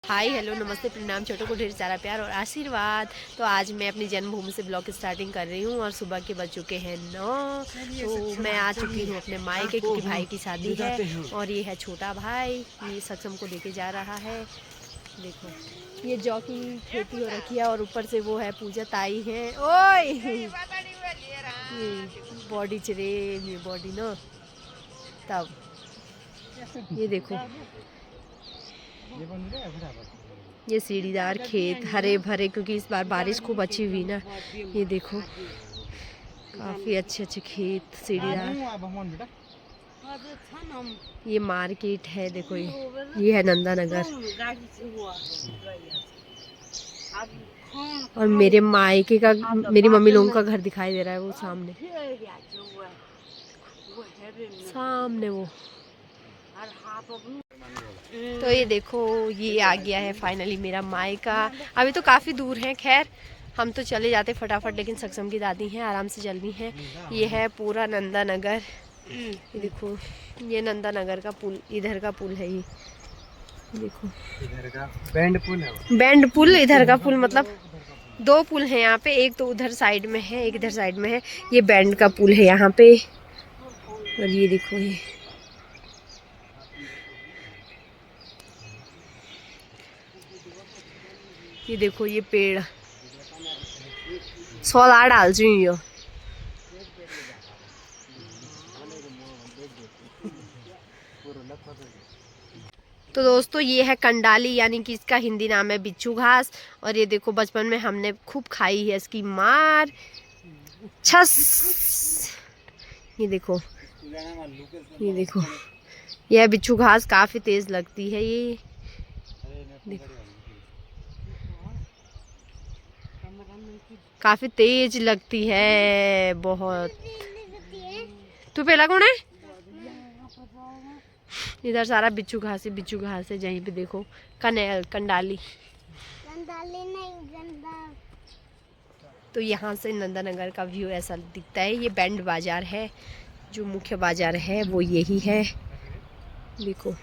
Hi hello नमस्ते प्रणाम, छोटों को ढेर सारा प्यार और आशीर्वाद। तो आज मैं अपनी जन्मभूमि से ब्लॉग स्टार्टिंग कर रही हूँ और सुबह के बज चुके हैं 9। तो मैं आ चुकी हूँ अपने मायके क्योंकि भाई की शादी है और ये है छोटा भाई, ये सक्षम को लेके जा रहा है। देखो ये जौ की खेती हो रखी है और ऊपर से वो है पूजा ताई है। ओए बॉडी चरे ये बॉडी ना, तब ये देखो ये सीढ़ीदार खेत हरे भरे क्योंकि इस बार बारिश खूब अच्छी हुई ना। ये देखो काफी अच्छे अच्छे खेत सीढ़ीदार। ये मार्केट है, देखो ये है नंदा नगर और मेरे मायके का मेरी मम्मी लोगों का घर दिखाई दे रहा है वो सामने सामने वो। तो ये देखो ये आ गया है फाइनली मेरा मायका। अभी तो काफ़ी दूर है, खैर हम तो चले जाते फटाफट, लेकिन सक्षम की दादी हैं आराम से चलनी है। ये है पूरा नंदा नगर। ये देखो ये नंदा नगर का पुल, इधर का पुल है ये देखो, इधर का बैंड पुल है। बैंड पुल इधर का पुल, मतलब दो पुल हैं यहाँ पे, एक तो उधर साइड में है एक इधर साइड में है। ये बैंड का पुल है यहाँ पे। और ये देखो ये देखो ये पेड़ सोलह डाल चाहिए। तो दोस्तों ये है कंडाली, यानी कि इसका हिंदी नाम है बिच्छू घास। और ये देखो बचपन में हमने खूब खाई है इसकी मार छस। ये देखो ये देखो यह बिच्छू घास काफी तेज लगती है। ये देखो काफी तेज लगती है बहुत। तू पहला कौन है? इधर सारा बिच्छू घास है जहीं पे देखो कंडाली नहीं। तो यहाँ से नंदा नगर का व्यू ऐसा दिखता है। ये बैंड बाजार है, जो मुख्य बाजार है वो यही है। देखो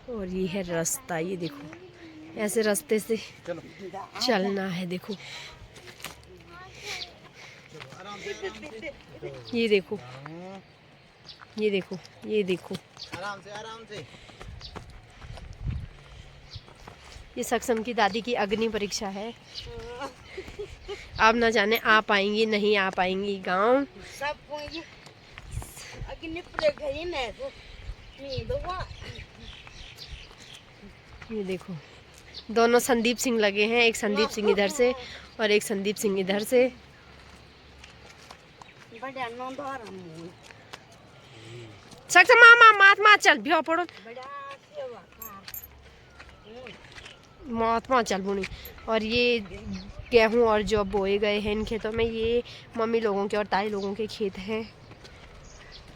और ये है रास्ता, ये देखो ऐसे रास्ते से चलना है। देखो ये देखो ये देखो ये देखो आराम से। ये सक्षम की दादी की अग्नि परीक्षा है। अब न जाने आ पाएंगी नहीं आ पाएंगी गांव। ये देखो दोनों संदीप सिंह लगे हैं, एक संदीप सिंह इधर से और एक संदीप सिंह इधर से। सक्षम मामा महात्मा चल भी पड़ो महात्मा चल बुनी। और ये गेहूं और जौ बोए गए हैं इन खेतों में। ये मम्मी लोगों के और ताई लोगों के खेत हैं,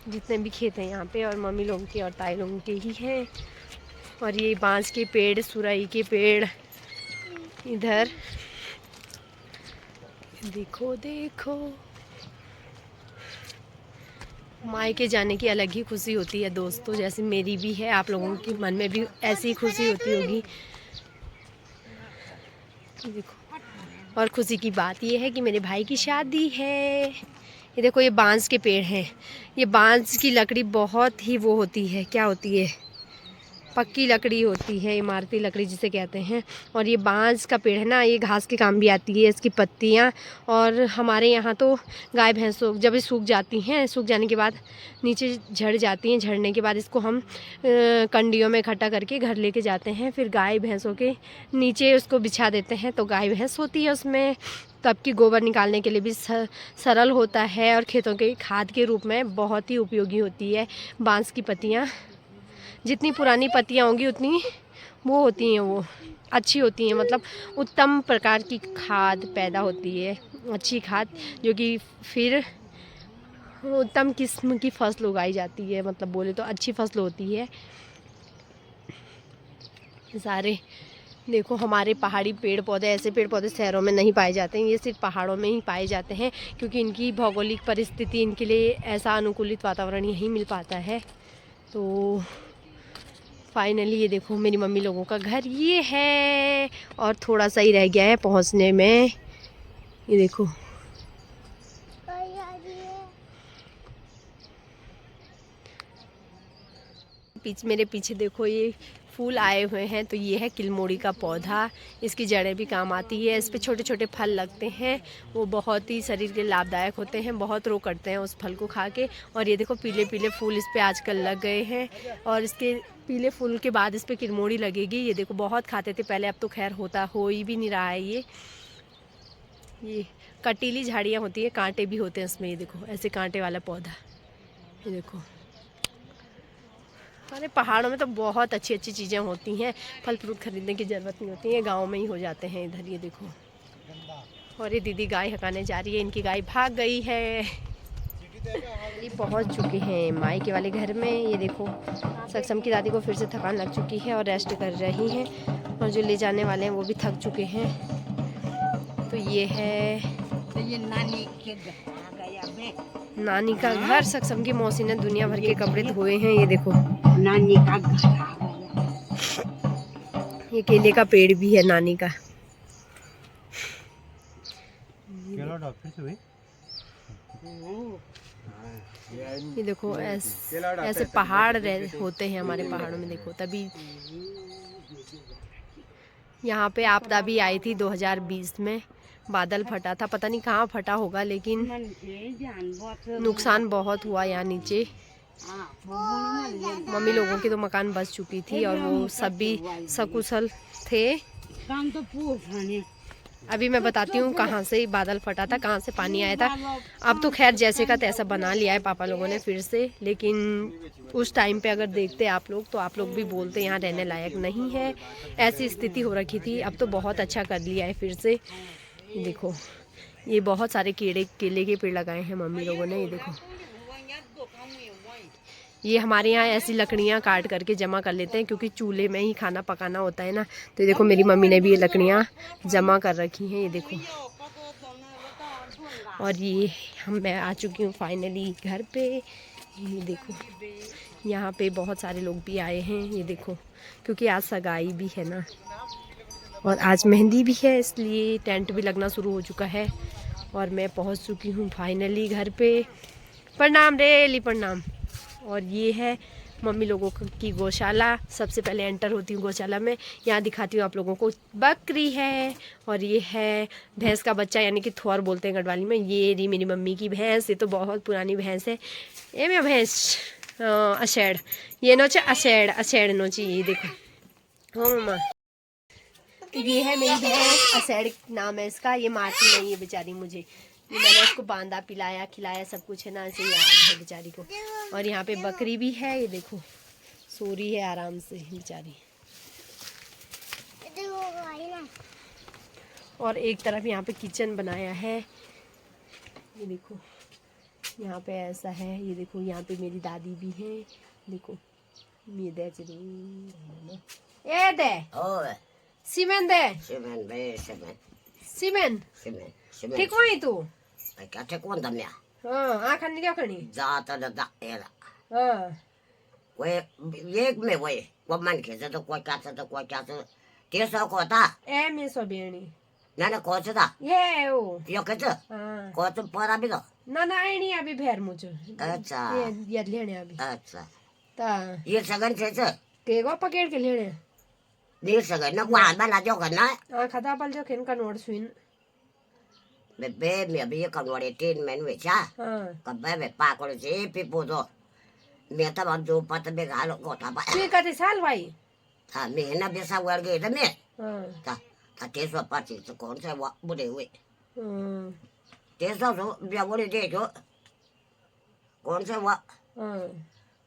जितने भी खेत हैं यहाँ पे और मम्मी लोगों के और ताई लोगों के ही हैं। और ये बांस के पेड़ सुराई के पेड़ इधर देखो देखो। मायके जाने की अलग ही खुशी होती है दोस्तों, जैसे मेरी भी है, आप लोगों के मन में भी ऐसी खुशी होती होगी। देखो और खुशी की बात ये है कि मेरे भाई की शादी है। ये देखो ये बांस के पेड़ हैं। ये बांस की लकड़ी बहुत ही वो होती है, क्या होती है, पक्की लकड़ी होती है, इमारती लकड़ी जिसे कहते हैं। और ये बांस का पेड़ है ना, ये घास के काम भी आती है, इसकी पत्तियाँ। और हमारे यहाँ तो गाय भैंसों जब ये सूख जाती हैं, सूख जाने के बाद नीचे झड़ जाती हैं, झड़ने के बाद इसको हम कंडियों में इकट्ठा करके घर लेके जाते हैं। फिर गाय भैंसों के नीचे उसको बिछा देते हैं, तो गाय भैंस होती है उसमें। तब की गोबर निकालने के लिए भी सरल होता है और खेतों के खाद के रूप में बहुत ही उपयोगी होती है। बांस की पत्तियाँ, जितनी पुरानी पत्तियाँ होंगी उतनी वो होती हैं, वो अच्छी होती हैं, मतलब उत्तम प्रकार की खाद पैदा होती है, अच्छी खाद, जो कि फिर उत्तम किस्म की फसल उगाई जाती है, मतलब बोले तो अच्छी फसल होती है। सारे देखो हमारे पहाड़ी पेड़ पौधे, ऐसे पेड़ पौधे शहरों में नहीं पाए जाते हैं, ये सिर्फ पहाड़ों में ही पाए जाते हैं, क्योंकि इनकी भौगोलिक परिस्थिति, इनके लिए ऐसा अनुकूलित वातावरण यहीं मिल पाता है। तो फाइनली ये देखो मेरी मम्मी लोगों का घर ये है, और थोड़ा सा ही रह गया है पहुंचने में। ये देखो मेरे पीछे देखो ये फूल आए हुए हैं, तो ये है किलमोड़ी का पौधा। इसकी जड़ें भी काम आती है, इस पे छोटे छोटे फल लगते हैं, वो बहुत ही शरीर के लाभदायक होते हैं, बहुत रोग करते हैं उस फल को खा के। और ये देखो पीले पीले फूल इस पे आजकल लग गए हैं, और इसके पीले फूल के बाद इस पे किलमोड़ी लगेगी। ये देखो बहुत खाते थे पहले, अब तो खैर हो ही भी नहीं रहा है। ये कटीली झाड़ियाँ होती है, कांटे भी होते हैं इसमें। ये देखो ऐसे कांटे वाला पौधा, ये देखो। अरे पहाड़ों में तो बहुत अच्छी अच्छी चीज़ें होती हैं, फल फ्रूट खरीदने की ज़रूरत नहीं होती है, गांव में ही हो जाते हैं इधर। ये देखो, और ये दीदी गाय हकाने जा रही है, इनकी गाय भाग गई है। ये पहुंच चुके हैं मायके वाले घर में। ये देखो सक्षम की दादी को फिर से थकान लग चुकी है और रेस्ट कर रही हैं, और जो ले जाने वाले हैं वो भी थक चुके हैं। तो ये है नानी का घर। सक्षम की मौसी ने दुनिया भर के कपड़े धोए हैं। ये देखो नानी का घर, ये केले का पेड़ भी है नानी का। ये देखो ऐसे पहाड़ होते हैं हमारे पहाड़ों में, देखो तभी यहाँ पे आपदा भी आई थी 2020 में, बादल फटा था, पता नहीं कहाँ फटा होगा, लेकिन नुकसान बहुत हुआ यहाँ नीचे। मम्मी लोगों की तो मकान बच चुकी थी, और वो सब भी सकुशल थे। अभी मैं बताती हूँ कहाँ से बादल फटा था, कहाँ से पानी आया था। अब तो खैर जैसे का तैसा बना लिया है पापा लोगों ने फिर से, लेकिन उस टाइम पे अगर देखते आप लोग तो आप लोग भी बोलते यहाँ रहने लायक नहीं है, ऐसी स्थिति हो रखी थी। अब तो बहुत अच्छा कर लिया है फिर से। देखो ये बहुत सारे केले के पेड़ लगाए हैं मम्मी लोगों ने। ये देखो ये हमारे यहाँ ऐसी लकड़ियाँ काट करके जमा कर लेते हैं, क्योंकि चूल्हे में ही खाना पकाना होता है ना। तो ये देखो मेरी मम्मी ने भी ये लकड़ियाँ जमा कर रखी हैं, ये देखो। और ये मैं आ चुकी हूँ फाइनली घर पे। ये देखो यहाँ पे बहुत सारे लोग भी आए हैं, ये देखो, क्योंकि आज सगाई भी है ना, और आज मेहंदी भी है, इसलिए टेंट भी लगना शुरू हो चुका है। और मैं पहुंच चुकी हूं फाइनली घर पे। प्रणाम रेली प्रणाम। और ये है मम्मी लोगों की गौशाला। सबसे पहले एंटर होती हूँ गौशाला में, यहाँ दिखाती हूँ आप लोगों को। बकरी है, और ये है भैंस का बच्चा, यानी कि थोर बोलते हैं गढ़वाली में। ये रही मेरी मम्मी की भैंस, ये तो बहुत पुरानी भैंस है। ये मैं भैंस अषेड़, ये नोचे अषेड़ नोची। ये देखो हो मम्मा, ये है मेरी भैंस अषेड़ नाम है इसका। ये मारती नहीं है बेचारी मुझे, ये मैंने इसको बांधा पिलाया खिलाया सब कुछ है ना, ऐसे याद है बेचारी को। और यहाँ पे बकरी भी है, ये देखो सो रही है आराम से बेचारी। और एक तरफ यहाँ पे किचन बनाया है, ये देखो यहाँ पे ऐसा है। ये देखो यहाँ पे मेरी दादी भी है, देखो ये दे सीमेंट दे सीमेंट ठीक हो तू क्या ठीक होता मैं हाँ आखनी क्या करनी जाता दा एरा हाँ वे एक में वो मन के तो कोई क्या तो तेरा को था ए मैं सो बेनी ना ना कौन सा ये ओ यो कैसे हाँ कौन तो परा भी तो ना ना नहीं अभी भेर मुझे अच्छा ये लेने अभी अच्छा ता ये सगन से केगो पकड़ के लेने đi sợ cái nó qua ba là cho cái nó आ खदा पल जो खेन का note सुइन bé mẹ bây giờ còn ngồi trên mẹ nuôi cha हां còn bé ba con gì bị bố rồi mẹ ta bảo dù bắt bé gái nó có thà bạn ये कते साल भाई thà mẹ nó biết sao qua cái đó mẹ हां thà thà thế sao bắt chỉ con sai quá bố để vậy हां thế sao rồi bây giờ bố để thế chứ con sai quá हां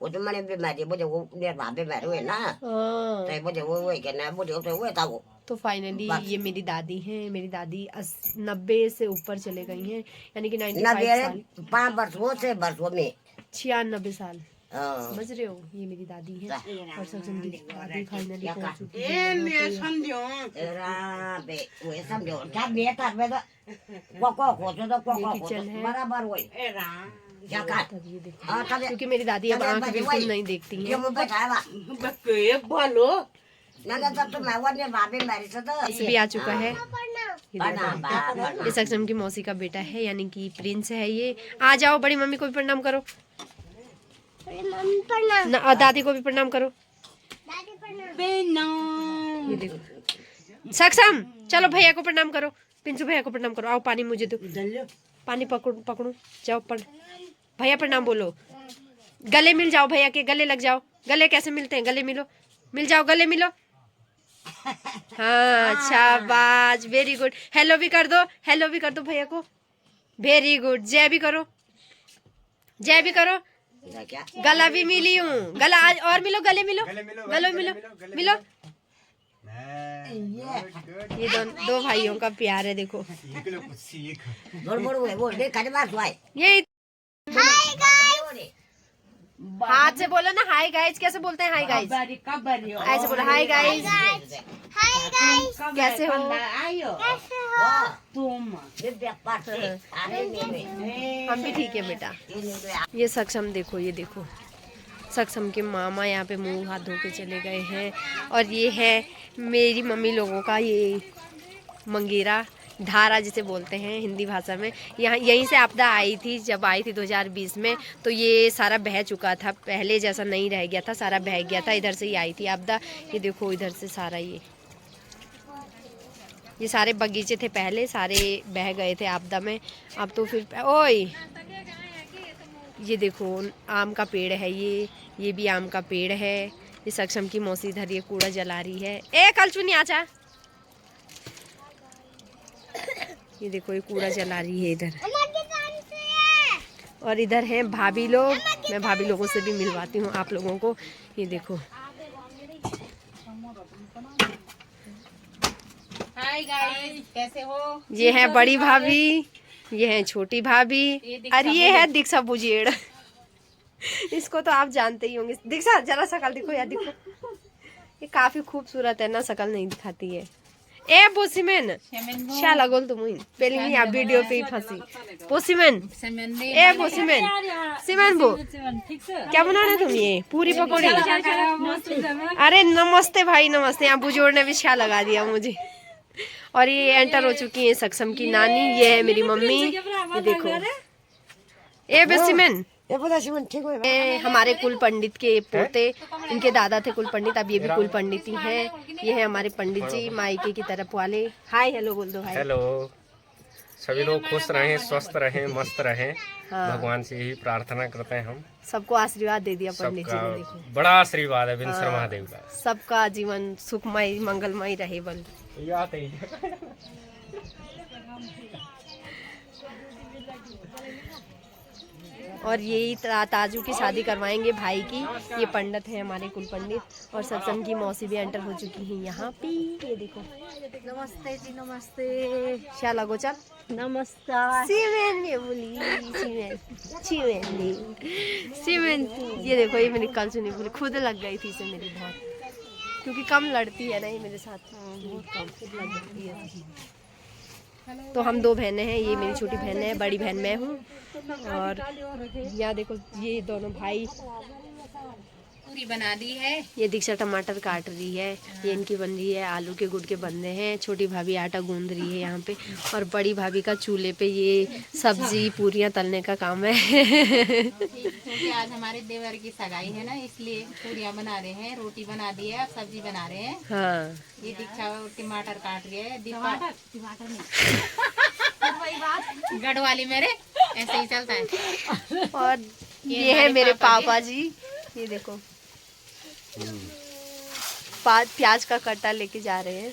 bố tụi mình bị mẹ thì bố giờ đi bảo bị mẹ rồi na हां thế bố giờ vậy cái này bố giờ tôi vậy tao तो finally ये मेरी दादी हैं। मेरी दादी 90 से ऊपर चले गई हैं, यानी कि 95 ना साल, 5 वर्षों से वर्षों में 96 साल। हाँ समझ रहे हो, ये मेरी दादी है। और सक्षम की दादी फाइनली पहुंच चुकी है Em यहाँ mẹ पे। समझो ra về quê xong rồi cha bé thật vậy đó qua của cho nó qua của बराबर वही ए रा क्या कर तब ये देखो, हां तब क्योंकि मेरी दादी अब आंख बिल्कुल नहीं देखती ये हैं। मुझे बताया बा बके बोलो ना ना तब तो मैं वाले भाभी मेरी से तो इस भी आ चुका है। ये देखो, ये सक्षम की मौसी का बेटा है, यानी कि प्रिंस है ये। आ जाओ, बड़ी मम्मी को भी प्रणाम करो ना, और दादी को भी प्रणाम करो। बेना ये देखो सक्षम, चलो भैया को प्रणाम करो, पिंचू भैया को प्रणाम करो। आओ पानी मुझे दो, पानी पकड़ो जाओ, भैया प्रणाम बोलो, गले मिल जाओ, भैया के गले लग जाओ। गले कैसे मिलते हैं, गले मिलो, मिल जाओ, गले मिलो। हाँ शाबाश, वेरी गुड। हेलो भी कर दो, हेलो भी कर दो भैया को, वेरी गुड। जय भी करो, जय भी करो। क्या गला भी मिली हूँ, गला आज और मिलो, गले मिलो, गले मिलो, मिलो। ये दो भाइयों का प्यार है, देखो बोल बोल देख कर बात हुआ ये। हाथ से बोलो ना, हाय गाइस। कैसे बोलते हैं हाय गाइस? बारी का बारी ऐसे बोलो, हाय गाइस, कैसे हो? आयो तुम दिव्या पास अरे मेरे हम भी ठीक है बेटा। ये सक्षम देखो, ये देखो सक्षम के मामा यहाँ पे मुंह हाथ धो के चले गए हैं। और ये है मेरी मम्मी लोगों का ये मंगेरा, धारा जिसे बोलते हैं हिंदी भाषा में। यहाँ यहीं से आपदा आई थी, जब आई थी 2020 में, तो ये सारा बह चुका था, पहले जैसा नहीं रह गया था, सारा बह गया था। इधर से ही आई थी आपदा। ये देखो इधर से सारा ये सारे बगीचे थे पहले, सारे बह गए थे आपदा में। अब तो फिर ओए, ये देखो आम का पेड़ है, ये भी आम का पेड़ है। ये सक्षम की मौसी इधर ये कूड़ा जला रही है। ए कल चुनी आचा, ये देखो ये कूड़ा जला रही है इधर। और इधर हैं भाभी लोग, मैं भाभी लोगों से भी मिलवाती हूँ आप लोगों को। ये देखो, हाय गाइस, कैसे हो? ये है बड़ी भाभी, ये है छोटी भाभी, और ये है दीक्षा बुजेड़। इसको तो आप जानते ही होंगे। दीक्षा जरा शकल दिखो यार, दिखो, ये काफी खूबसूरत है ना, शकल नहीं दिखाती है। ए पोसीमेन शाला गोल तुम पहले ही आप वीडियो पे ही फंसी। पोसीमेन ए पोसीमेन सीमेन बो, क्या बना रहे तुम? ये पूरी पकौड़ी। अरे नमस्ते भाई, नमस्ते। यहाँ बुजोड़ ने भी छा लगा दिया मुझे। और ये एंटर हो चुकी है सक्षम की नानी, ये है मेरी मम्मी। ये देखो ए बेसीमेन, ये हमारे कुल पंडित के पोते, इनके दादा थे कुल पंडित, अब ये भी कुल पंडित ही हैं। ये है हमारे पंडित जी मायके की तरफ वाले। हाय हेलो बोल दो भाई। हेलो, सभी लोग खुश रहें, स्वस्थ रहें, मस्त रहें। हाँ। भगवान से यही प्रार्थना करते हैं हम। सबको आशीर्वाद दे दिया पंडित जी ने, देखो सबका बड़ा आशीर्वाद है विंसर महादेव का। सबका जीवन सुखमय मंगलमय रहे बल। और यही ताजू की शादी करवाएंगे भाई की। ये पंडित है हमारे कुल पंडित। और सत्संग की मौसी भी एंटर हो चुकी है यहाँ पे। ये देखो, नमस्ते जी, नमस्ते। क्या लगो चल, नमस्कार। सीमेन में बोली, सीमेन। ये देखो, ये मेरी कल सुनी बोली, खुद लग गई थी इसे मेरी बहुत, क्योंकि कम लड़ती है ना ये मेरे साथ, बहुत कम खुद लग जाती है। तो हम दो बहनें हैं, ये मेरी छोटी बहन है, बड़ी बहन मैं हूँ। और यहाँ देखो ये दोनों भाई, पूरी बना दी है। ये दीक्षा टमाटर काट रही है, ये इनकी बन रही है आलू के गुड़ के बंदे हैं। छोटी भाभी आटा गूंद रही है यहाँ पे, और बड़ी भाभी का चूल्हे पे ये सब्जी पूरियाँ तलने का काम है। क्योंकि आज हमारे देवर की सगाई है ना, इसलिए पूरियाँ बना रहे हैं, रोटी बना दी है, अब सब्जी बना रहे हैं। हाँ, ये दीक्षा टमाटर काट रही है। टमाटर नहीं गढ़वाली मेरे ऐसे ही चलता है। और ये है मेरे पापा जी, ये देखो प्याज का कट्टा लेके जा रहे हैं,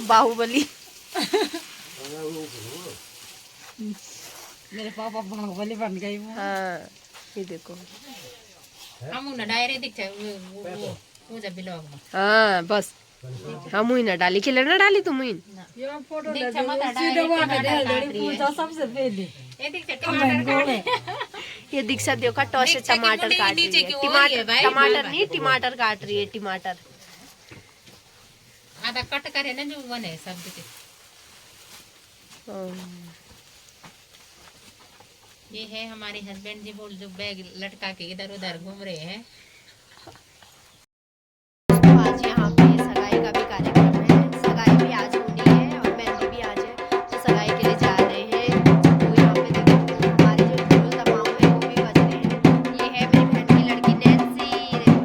बाहुबली। मेरे पापा बाहुबली बन गई। हाँ, ये देखो। हम ना डायरे दीक्षा वो जब ब्लॉग में। हाँ बस हम हुई ना डाली, खिले ना डाली तुम हुई। दीक्षा मत सबसे पहले ये दीक्षा देखो टॉस से टमाटर काट रही है। टमाटर नहीं, टमाटर काट रही है, टमाटर। आधा कट करे ना जो बने सब्जी के। ये है हमारे हस्बैंड जी, बोल जो बैग लटका के इधर उधर घूम रहे हैं। आज यहाँ पे सगाई का भी कार्यक्रम है, सगाई भी आज होनी है और मेहंदी भी आज है, तो सगाई के लिए जा रहे हैं। तो यहाँ पे देखो हमारे जो ढोल तमाम है वो भी बज रहे हैं। ये है मेरी बहन की लड़की नैन्सी, देखो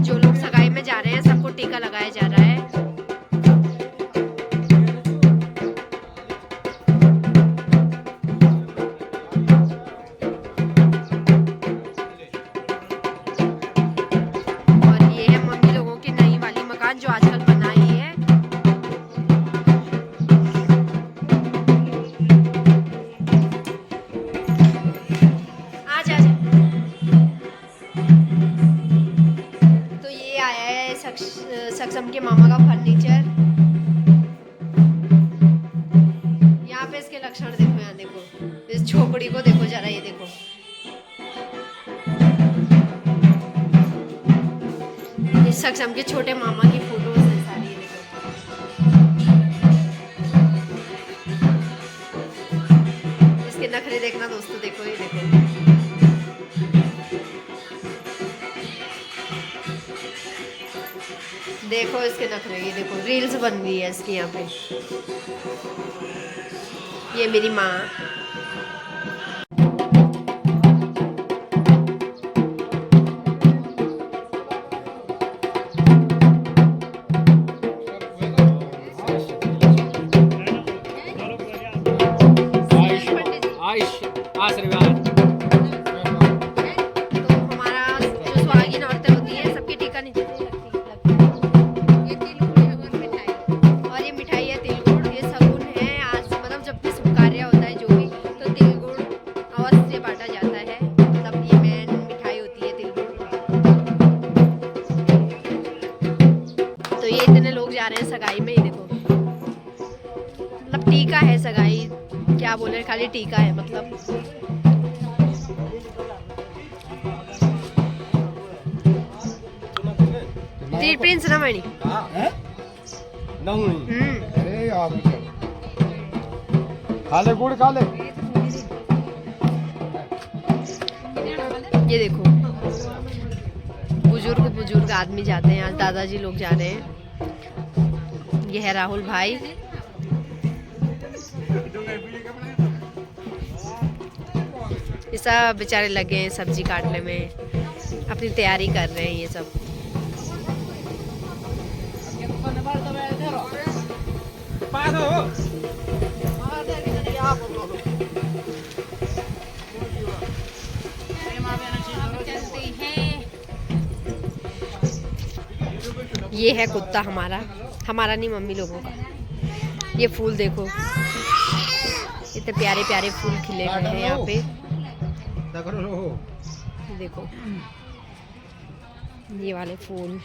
जो लोग सगाई में जा रहे हैं सबको टीका लगाया जा रहा है। और ये है मम्मी लोगों की नई वाली मकान जो आजकल बनाई है। आजा तो ये आया है सक्षम के मामा का फर्नीचर। यहाँ पे इसके लक्षण देखो, यहाँ देखो इस झोपड़ी को देखो जरा, ये देखो ये सक्षम के छोटे मामा की फोटोज है सारी, ये देखो। इसके नखरे देखना दोस्तों, देखो ये देखो। देखो इसके नखरे, ये देखो रील्स बन रही है इसकी यहाँ पे। ये मेरी माँ। आशीर्वाद। तो हमारा जो सुहागिन औरतें होती हैं सबकी टीका नीचे से और ये मिठाई है तिल गुड़। ये सगुन है, आज मतलब जब भी शुभ कार्य होता है जो भी, तो तिल गुड़ अवश्य बांटा जाता है। मतलब ये मेन मिठाई होती है तिल गुड़। तो ये इतने लोग जा रहे हैं सगाई में, ये देखो मतलब टीका है सगाई, क्या बोले, खाली टीका है मतलब। प्रिंस ना मणि अरे आप खा ले गुड़ खा ले। ये देखो बुजुर्ग आदमी जाते हैं, आज दादाजी लोग जा रहे हैं। ये है राहुल भाई। ये सब बेचारे लगे हैं सब्जी काटने में, अपनी तैयारी कर रहे हैं ये सब। ये है कुत्ता हमारा नहीं, मम्मी लोगों का। ये फूल देखो, इतने प्यारे प्यारे फूल खिले हुए हैं यहाँ पे। लो। देखो ये वाले फूल,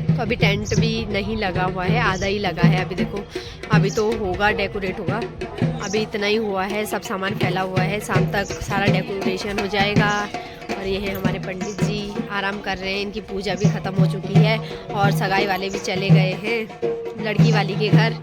तो अभी टेंट भी नहीं लगा हुआ है, आधा ही लगा है अभी। देखो अभी तो होगा, डेकोरेट होगा, अभी इतना ही हुआ है, सब सामान फैला हुआ है, शाम तक सारा डेकोरेशन हो जाएगा। और ये है हमारे पंडित जी आराम कर रहे हैं, इनकी पूजा भी ख़त्म हो चुकी है और सगाई वाले भी चले गए हैं लड़की वाली के घर।